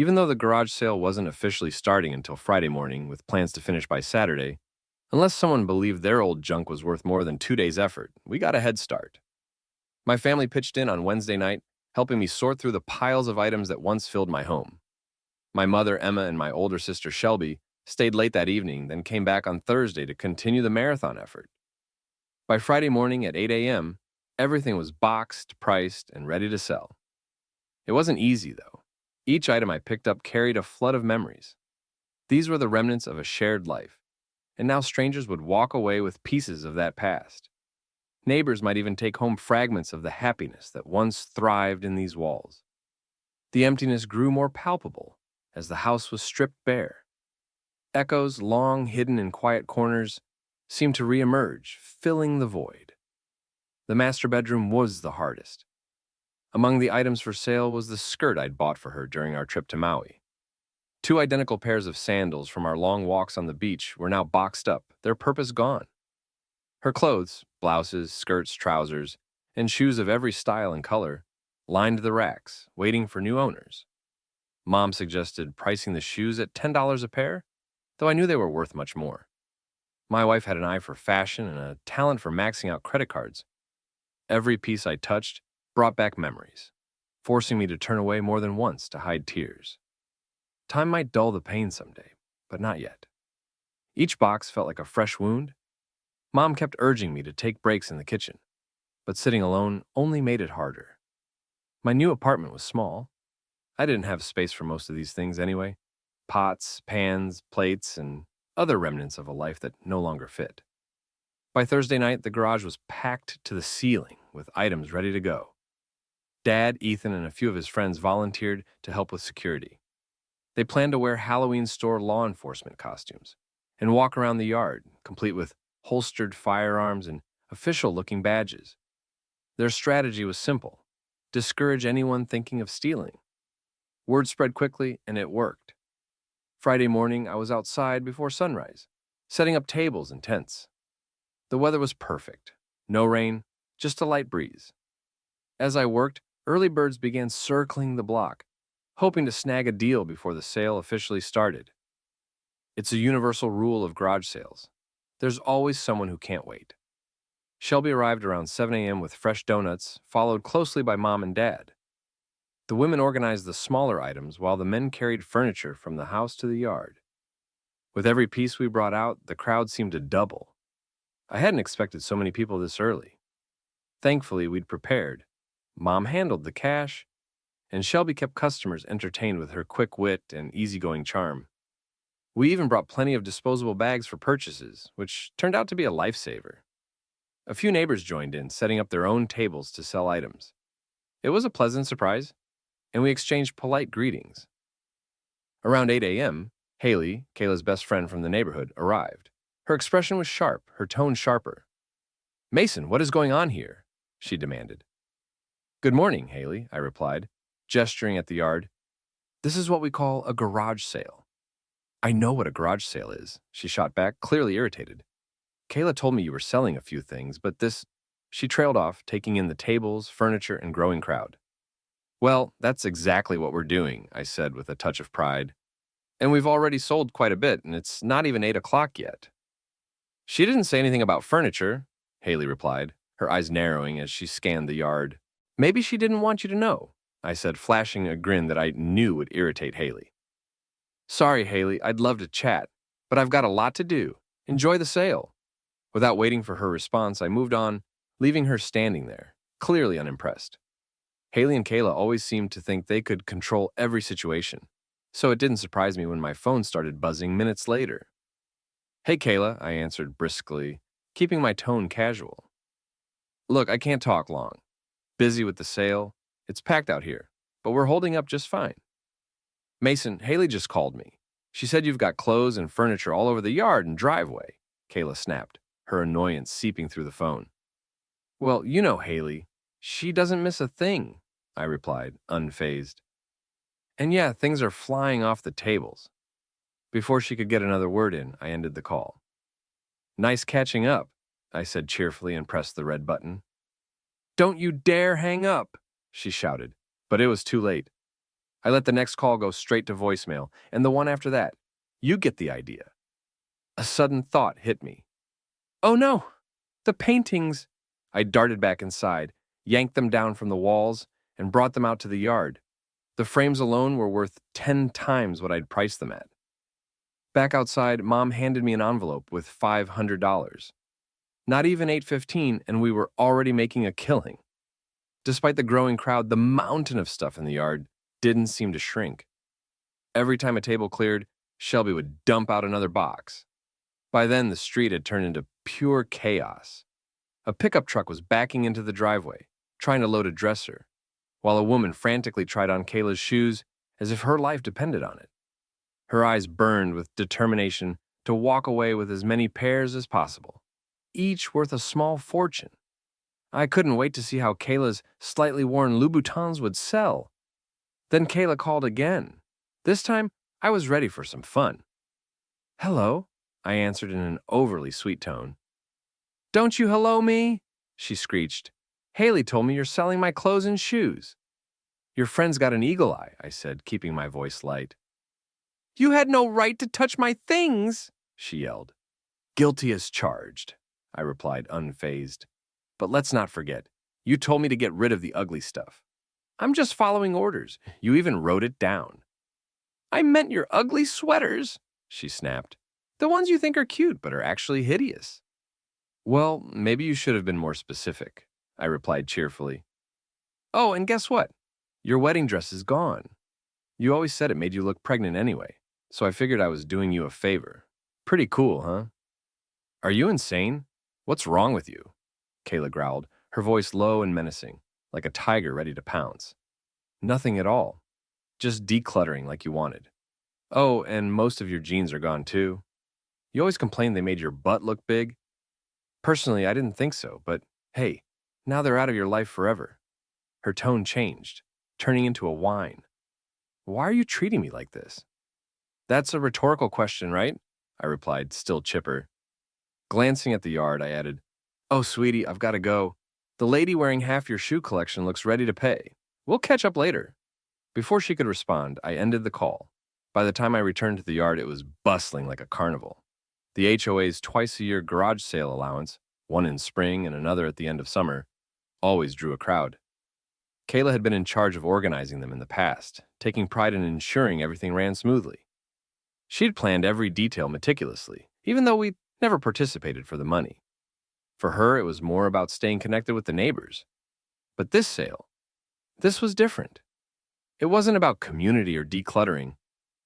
Even though the garage sale wasn't officially starting until Friday morning with plans to finish by Saturday, unless someone believed their old junk was worth more than 2 days' effort, we got a head start. My family pitched in on Wednesday night, helping me sort through the piles of items that once filled my home. My mother, Emma, and my older sister, Shelby, stayed late that evening, then came back on Thursday to continue the marathon effort. By Friday morning at 8 a.m., everything was boxed, priced, and ready to sell. It wasn't easy, though. Each item I picked up carried a flood of memories. These were the remnants of a shared life, and now strangers would walk away with pieces of that past. Neighbors might even take home fragments of the happiness that once thrived in these walls. The emptiness grew more palpable as the house was stripped bare. Echoes, long hidden in quiet corners, seemed to reemerge, filling the void. The master bedroom was the hardest. Among the items for sale was the skirt I'd bought for her during our trip to Maui. Two identical pairs of sandals from our long walks on the beach were now boxed up, their purpose gone. Her clothes, blouses, skirts, trousers, and shoes of every style and color, lined the racks, waiting for new owners. Mom suggested pricing the shoes at $10 a pair, though I knew they were worth much more. My wife had an eye for fashion and a talent for maxing out credit cards. Every piece I touched brought back memories, forcing me to turn away more than once to hide tears. Time might dull the pain someday, but not yet. Each box felt like a fresh wound. Mom kept urging me to take breaks in the kitchen, but sitting alone only made it harder. My new apartment was small. I didn't have space for most of these things anyway. Pots, pans, plates, and other remnants of a life that no longer fit. By Thursday night, the garage was packed to the ceiling with items ready to go. Dad, Ethan, and a few of his friends volunteered to help with security. They planned to wear Halloween store law enforcement costumes and walk around the yard, complete with holstered firearms and official-looking badges. Their strategy was simple: discourage anyone thinking of stealing. Word spread quickly, and it worked. Friday morning, I was outside before sunrise, setting up tables and tents. The weather was perfect. No rain, just a light breeze. As I worked, early birds began circling the block, hoping to snag a deal before the sale officially started. It's a universal rule of garage sales. There's always someone who can't wait. Shelby arrived around 7 a.m. with fresh donuts, followed closely by Mom and Dad. The women organized the smaller items while the men carried furniture from the house to the yard. With every piece we brought out, the crowd seemed to double. I hadn't expected so many people this early. Thankfully, we'd prepared. Mom handled the cash, and Shelby kept customers entertained with her quick wit and easygoing charm. We even brought plenty of disposable bags for purchases, which turned out to be a lifesaver. A few neighbors joined in, setting up their own tables to sell items. It was a pleasant surprise, and we exchanged polite greetings. Around 8 a.m., Haley, Kayla's best friend from the neighborhood, arrived. Her expression was sharp, her tone sharper. "Mason, what is going on here?" she demanded. "Good morning, Haley," I replied, gesturing at the yard. "This is what we call a garage sale." "I know what a garage sale is," she shot back, clearly irritated. "Kayla told me you were selling a few things, but this—" She trailed off, taking in the tables, furniture, and growing crowd. "Well, that's exactly what we're doing," I said with a touch of pride. "And we've already sold quite a bit, and it's not even 8 o'clock yet." "She didn't say anything about furniture," Haley replied, her eyes narrowing as she scanned the yard. "Maybe she didn't want you to know," I said, flashing a grin that I knew would irritate Haley. "Sorry, Haley, I'd love to chat, but I've got a lot to do. Enjoy the sale." Without waiting for her response, I moved on, leaving her standing there, clearly unimpressed. Haley and Kayla always seemed to think they could control every situation, so it didn't surprise me when my phone started buzzing minutes later. "Hey, Kayla," I answered briskly, keeping my tone casual. "Look, I can't talk long. Busy with the sale. It's packed out here, but we're holding up just fine." "Mason, Haley just called me. She said you've got clothes and furniture all over the yard and driveway," Kayla snapped, her annoyance seeping through the phone. "Well, you know Haley. She doesn't miss a thing," I replied, unfazed. "And yeah, things are flying off the tables." Before she could get another word in, I ended the call. "Nice catching up," I said cheerfully and pressed the red button. "Don't you dare hang up," she shouted, but it was too late. I let the next call go straight to voicemail, and the one after that. You get the idea. A sudden thought hit me. Oh no, the paintings! I darted back inside, yanked them down from the walls, and brought them out to the yard. The frames alone were worth 10 times what I'd priced them at. Back outside, Mom handed me an envelope with $500. Not even 8:15, and we were already making a killing. Despite the growing crowd, the mountain of stuff in the yard didn't seem to shrink. Every time a table cleared, Shelby would dump out another box. By then, the street had turned into pure chaos. A pickup truck was backing into the driveway, trying to load a dresser, while a woman frantically tried on Kayla's shoes as if her life depended on it. Her eyes burned with determination to walk away with as many pairs as possible, each worth a small fortune. I couldn't wait to see how Kayla's slightly worn Louboutins would sell. Then Kayla called again. This time, I was ready for some fun. Hello, I answered in an overly sweet tone. Don't you hello me? She screeched. Haley told me you're selling my clothes and shoes. Your friend's got an eagle eye, I said, keeping my voice light. You had no right to touch my things, she yelled. Guilty as charged, I replied, unfazed. But let's not forget, you told me to get rid of the ugly stuff. I'm just following orders. You even wrote it down. I meant your ugly sweaters, she snapped. The ones you think are cute but are actually hideous. Well, maybe you should have been more specific, I replied cheerfully. Oh, and guess what? Your wedding dress is gone. You always said it made you look pregnant anyway, so I figured I was doing you a favor. Pretty cool, huh? Are you insane? What's wrong with you? Kayla growled, her voice low and menacing, like a tiger ready to pounce. Nothing at all. Just decluttering like you wanted. Oh, and most of your jeans are gone too. You always complained they made your butt look big. Personally, I didn't think so, but hey, now they're out of your life forever. Her tone changed, turning into a whine. Why are you treating me like this? That's a rhetorical question, right? I replied, still chipper. Glancing at the yard, I added, Oh, sweetie, I've got to go. The lady wearing half your shoe collection looks ready to pay. We'll catch up later. Before she could respond, I ended the call. By the time I returned to the yard, it was bustling like a carnival. The HOA's twice-a-year garage sale allowance, one in spring and another at the end of summer, always drew a crowd. Kayla had been in charge of organizing them in the past, taking pride in ensuring everything ran smoothly. She'd planned every detail meticulously, even though we never participated for the money. For her, it was more about staying connected with the neighbors. But this sale, this was different. It wasn't about community or decluttering.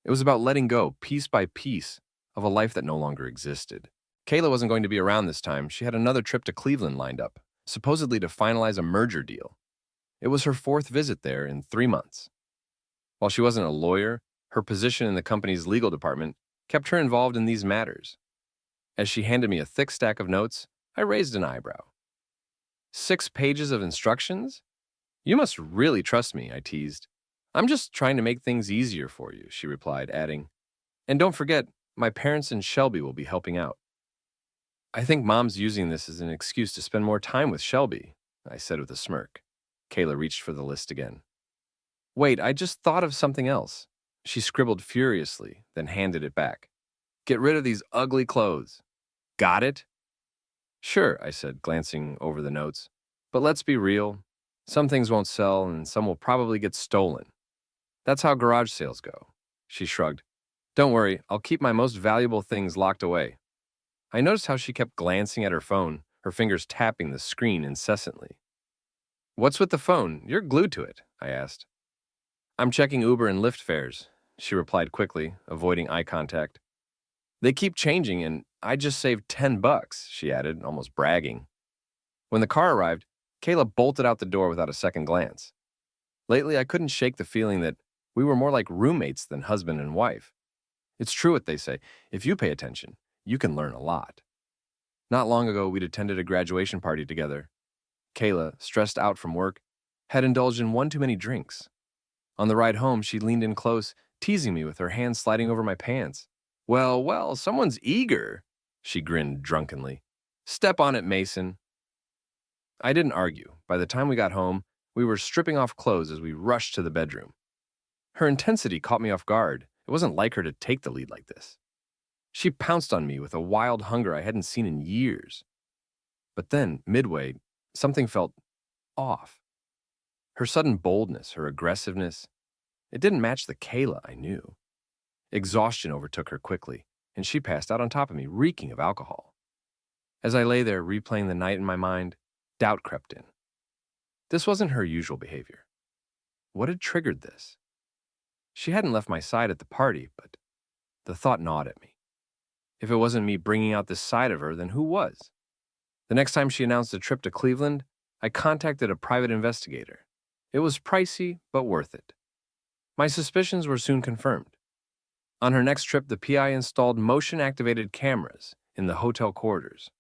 It was about letting go, piece by piece, of a life that no longer existed. Kayla wasn't going to be around this time. She had another trip to Cleveland lined up, supposedly to finalize a merger deal. It was her 4th visit there in 3 months. While she wasn't a lawyer, her position in the company's legal department kept her involved in these matters. As she handed me a thick stack of notes, I raised an eyebrow. 6 pages of instructions? You must really trust me, I teased. I'm just trying to make things easier for you, she replied, adding, and don't forget, my parents and Shelby will be helping out. I think Mom's using this as an excuse to spend more time with Shelby, I said with a smirk. Kayla reached for the list again. Wait, I just thought of something else. She scribbled furiously, then handed it back. Get rid of these ugly clothes. Got it? Sure, I said, glancing over the notes. But let's be real. Some things won't sell, and some will probably get stolen. That's how garage sales go. She shrugged. Don't worry, I'll keep my most valuable things locked away. I noticed how she kept glancing at her phone, her fingers tapping the screen incessantly. What's with the phone? You're glued to it, I asked. I'm checking Uber and Lyft fares, she replied quickly, avoiding eye contact. They keep changing, and I just saved $10, she added, almost bragging. When the car arrived, Kayla bolted out the door without a second glance. Lately, I couldn't shake the feeling that we were more like roommates than husband and wife. It's true what they say. If you pay attention, you can learn a lot. Not long ago, we'd attended a graduation party together. Kayla, stressed out from work, had indulged in one too many drinks. On the ride home, she leaned in close, teasing me with her hand sliding over my pants. Well, someone's eager, she grinned drunkenly. Step on it, Mason. I didn't argue. By the time we got home, we were stripping off clothes as we rushed to the bedroom. Her intensity caught me off guard. It wasn't like her to take the lead like this. She pounced on me with a wild hunger I hadn't seen in years. But then, midway, something felt off. Her sudden boldness, her aggressiveness, it didn't match the Kayla I knew. Exhaustion overtook her quickly, and she passed out on top of me, reeking of alcohol. As I lay there replaying the night in my mind, doubt crept in. This wasn't her usual behavior. What had triggered this? She hadn't left my side at the party, but the thought gnawed at me. If it wasn't me bringing out this side of her, then who was? The next time she announced a trip to Cleveland, I contacted a private investigator. It was pricey, but worth it. My suspicions were soon confirmed. On her next trip, the PI installed motion-activated cameras in the hotel corridors.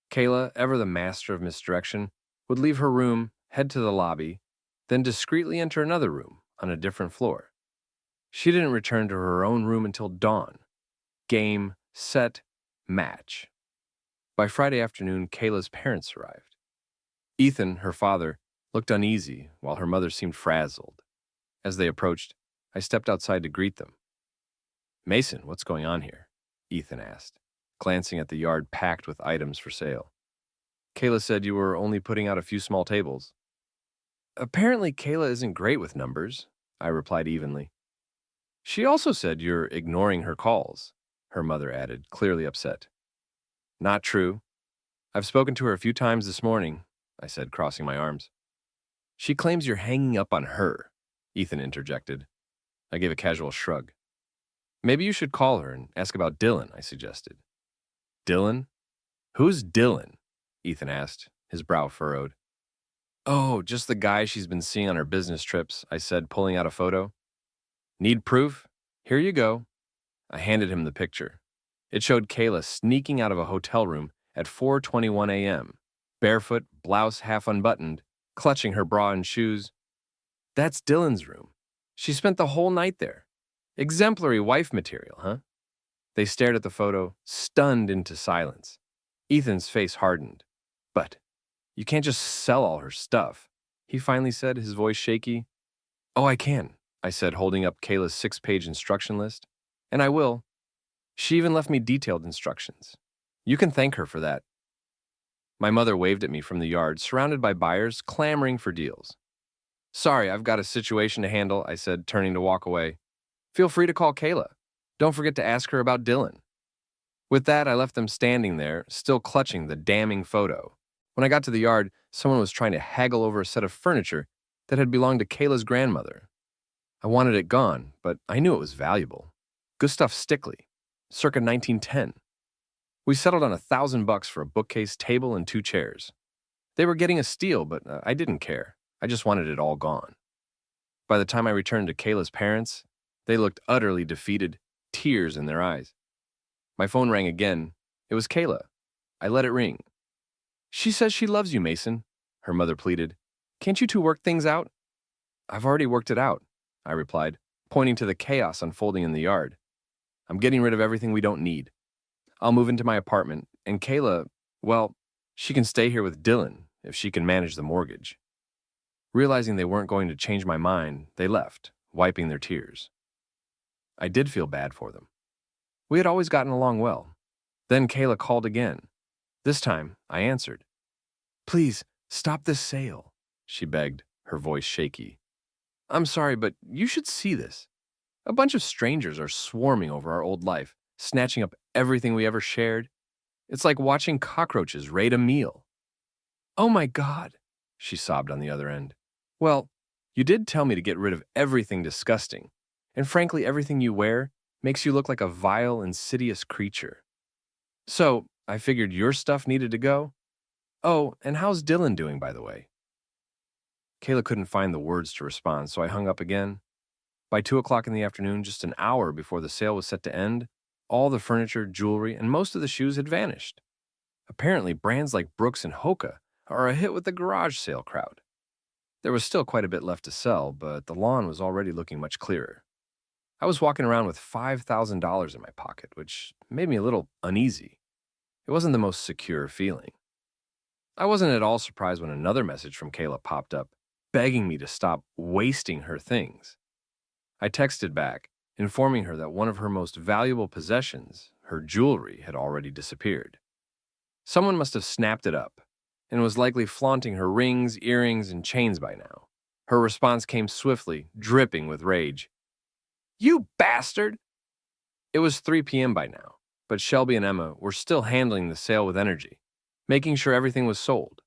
Kayla, ever the master of misdirection, would leave her room, head to the lobby, then discreetly enter another room on a different floor. She didn't return to her own room until dawn. Game, set, match. By Friday afternoon, Kayla's parents arrived. Ethan, her father, looked uneasy, while her mother seemed frazzled. As they approached, I stepped outside to greet them. "Mason, what's going on here?" Ethan asked, glancing at the yard packed with items for sale. "Kayla said you were only putting out a few small tables." "Apparently Kayla isn't great with numbers," I replied evenly. "She also said you're ignoring her calls," her mother added, clearly upset. "Not true. I've spoken to her a few times this morning," I said, crossing my arms. "She claims you're hanging up on her," Ethan interjected. I gave a casual shrug. "Maybe you should call her and ask about Dylan," I suggested. "Dylan? Who's Dylan?" Ethan asked, his brow furrowed. "Oh, just the guy she's been seeing on her business trips," I said, pulling out a photo. "Need proof? Here you go." I handed him the picture. It showed Kayla sneaking out of a hotel room at 4:21 a.m., barefoot, blouse half unbuttoned, clutching her bra and shoes. "That's Dylan's room. She spent the whole night there. Exemplary wife material, huh?" They stared at the photo, stunned into silence. Ethan's face hardened. "But you can't just sell all her stuff," he finally said, his voice shaky. "Oh, I can," I said, holding up Kayla's 6-page instruction list. "And I will. She even left me detailed instructions. You can thank her for that." My mother waved at me from the yard, surrounded by buyers clamoring for deals. "Sorry, I've got a situation to handle," I said, turning to walk away. "Feel free to call Kayla. Don't forget to ask her about Dylan." With that, I left them standing there, still clutching the damning photo. When I got to the yard, someone was trying to haggle over a set of furniture that had belonged to Kayla's grandmother. I wanted it gone, but I knew it was valuable. Gustav Stickley, circa 1910. We settled on $1,000 for a bookcase, table, and 2 chairs. They were getting a steal, but I didn't care. I just wanted it all gone. By the time I returned to Kayla's parents, they looked utterly defeated, tears in their eyes. My phone rang again. It was Kayla. I let it ring. "She says she loves you, Mason," her mother pleaded. "Can't you two work things out?" "I've already worked it out," I replied, pointing to the chaos unfolding in the yard. "I'm getting rid of everything we don't need. I'll move into my apartment, and Kayla, well, she can stay here with Dylan if she can manage the mortgage." Realizing they weren't going to change my mind, they left, wiping their tears. I did feel bad for them. We had always gotten along well. Then Kayla called again. This time, I answered. "Please, stop this sale," she begged, her voice shaky. "I'm sorry, but you should see this. A bunch of strangers are swarming over our old life, snatching up everything we ever shared. It's like watching cockroaches raid a meal." "Oh my God," she sobbed on the other end. "Well, you did tell me to get rid of everything disgusting, and frankly, everything you wear makes you look like a vile, insidious creature. So, I figured your stuff needed to go. Oh, and how's Dylan doing, by the way?" Kayla couldn't find the words to respond, so I hung up again. By 2 o'clock in the afternoon, just an hour before the sale was set to end, all the furniture, jewelry, and most of the shoes had vanished. Apparently, brands like Brooks and Hoka are a hit with the garage sale crowd. There was still quite a bit left to sell, but the lawn was already looking much clearer. I was walking around with $5,000 in my pocket, which made me a little uneasy. It wasn't the most secure feeling. I wasn't at all surprised when another message from Kayla popped up, begging me to stop wasting her things. I texted back, informing her that one of her most valuable possessions, her jewelry, had already disappeared. Someone must have snapped it up and was likely flaunting her rings, earrings, and chains by now. Her response came swiftly, dripping with rage. "You bastard!" It was 3 p.m. by now, but Shelby and Emma were still handling the sale with energy, making sure everything was sold.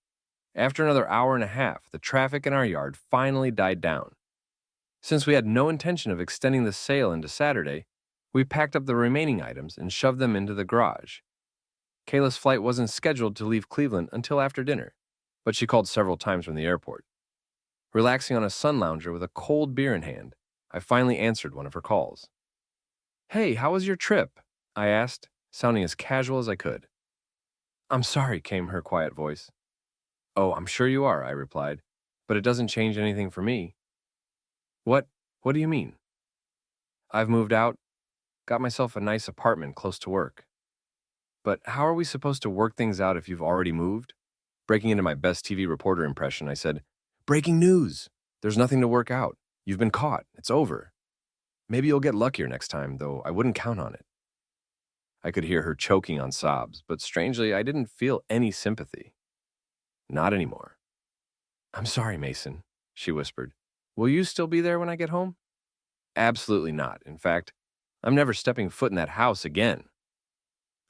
After another hour and a half, the traffic in our yard finally died down. Since we had no intention of extending the sale into Saturday, we packed up the remaining items and shoved them into the garage. Kayla's flight wasn't scheduled to leave Cleveland until after dinner, but she called several times from the airport. Relaxing on a sun lounger with a cold beer in hand, I finally answered one of her calls. "Hey, how was your trip?" I asked, sounding as casual as I could. "I'm sorry," came her quiet voice. "Oh, I'm sure you are," I replied, "but it doesn't change anything for me." What? What do you mean?" "I've moved out, got myself a nice apartment close to work." "But how are we supposed to work things out if you've already moved?" Breaking into my best TV reporter impression, I said, "Breaking news! There's nothing to work out. You've been caught. It's over. Maybe you'll get luckier next time, though I wouldn't count on it." I could hear her choking on sobs, but strangely, I didn't feel any sympathy. Not anymore. "I'm sorry, Mason," she whispered. "Will you still be there when I get home?" "Absolutely not. In fact, I'm never stepping foot in that house again.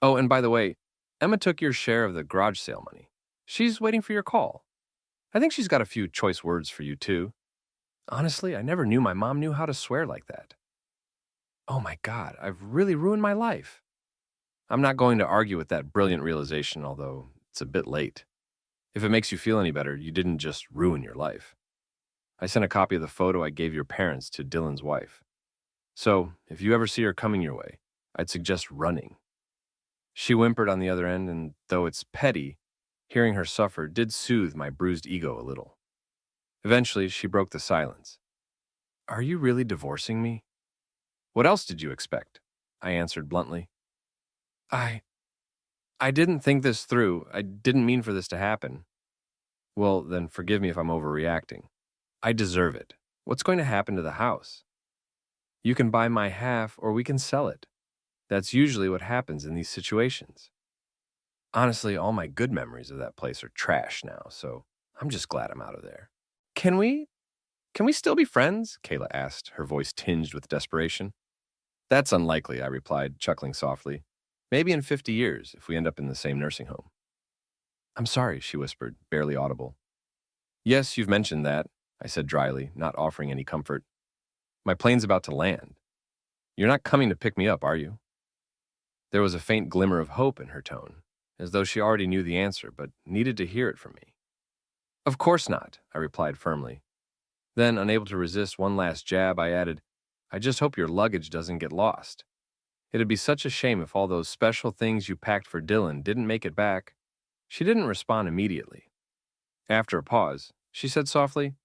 Oh, and by the way, Emma took your share of the garage sale money. She's waiting for your call. I think she's got a few choice words for you, too. Honestly, I never knew my mom knew how to swear like that. Oh my God, I've really ruined my life." I'm not going to argue with that brilliant realization, although it's a bit late. If it makes you feel any better, you didn't just ruin your life. I sent a copy of the photo I gave your parents to Dylan's wife. So, if you ever see her coming your way, I'd suggest running. She whimpered on the other end, and though it's petty, hearing her suffer did soothe my bruised ego a little. Eventually, she broke the silence. "Are you really divorcing me?" "What else did you expect?" I answered bluntly. I I didn't think this through. I didn't mean for this to happen." "Well, then forgive me if I'm overreacting. I deserve it. What's going to happen to the house?" "You can buy my half or we can sell it. That's usually what happens in these situations." Honestly, all my good memories of that place are trash now, so I'm just glad I'm out of there. Can we can we still be friends?" Kayla asked, her voice tinged with desperation. "That's unlikely," I replied, chuckling softly. "Maybe in 50 years, if we end up in the same nursing home." "I'm sorry," she whispered, barely audible. "Yes, you've mentioned that," I said dryly, not offering any comfort. "My plane's about to land. You're not coming to pick me up, are you?" There was a faint glimmer of hope in her tone, as though she already knew the answer but needed to hear it from me. "Of course not," I replied firmly. Then, unable to resist one last jab, I added, "I just hope your luggage doesn't get lost. It'd be such a shame if all those special things you packed for Dylan didn't make it back." She didn't respond immediately. After a pause, she said softly,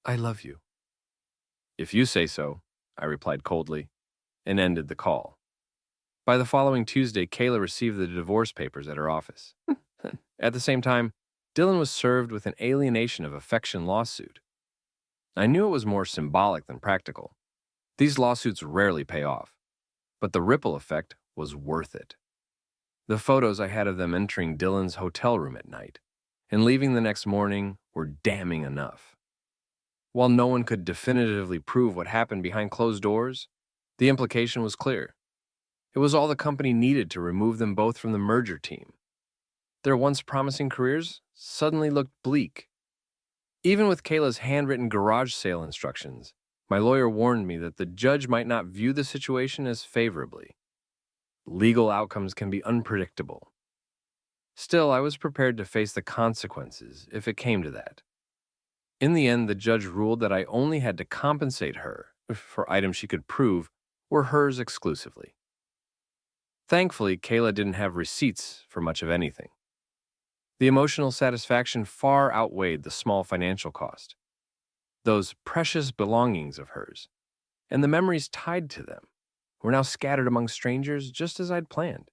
"I love you." "If you say so," I replied coldly, and ended the call. By the following Tuesday, Kayla received the divorce papers at her office. At the same time, Dylan was served with an alienation of affection lawsuit. I knew it was more symbolic than practical. These lawsuits rarely pay off, but the ripple effect was worth it. The photos I had of them entering Dylan's hotel room at night and leaving the next morning were damning enough. While no one could definitively prove what happened behind closed doors, the implication was clear. It was all the company needed to remove them both from the merger team. Their once promising careers suddenly looked bleak. Even with Kayla's handwritten garage sale instructions, my lawyer warned me that the judge might not view the situation as favorably. Legal outcomes can be unpredictable. Still, I was prepared to face the consequences if it came to that. In the end, the judge ruled that I only had to compensate her for items she could prove were hers exclusively. Thankfully, Kayla didn't have receipts for much of anything. The emotional satisfaction far outweighed the small financial cost. Those precious belongings of hers, and the memories tied to them, were now scattered among strangers just as I'd planned.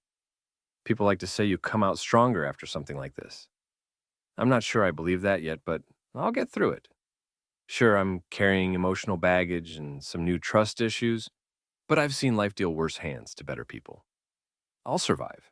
People like to say you come out stronger after something like this. I'm not sure I believe that yet, but I'll get through it. Sure, I'm carrying emotional baggage and some new trust issues, but I've seen life deal worse hands to better people. I'll survive.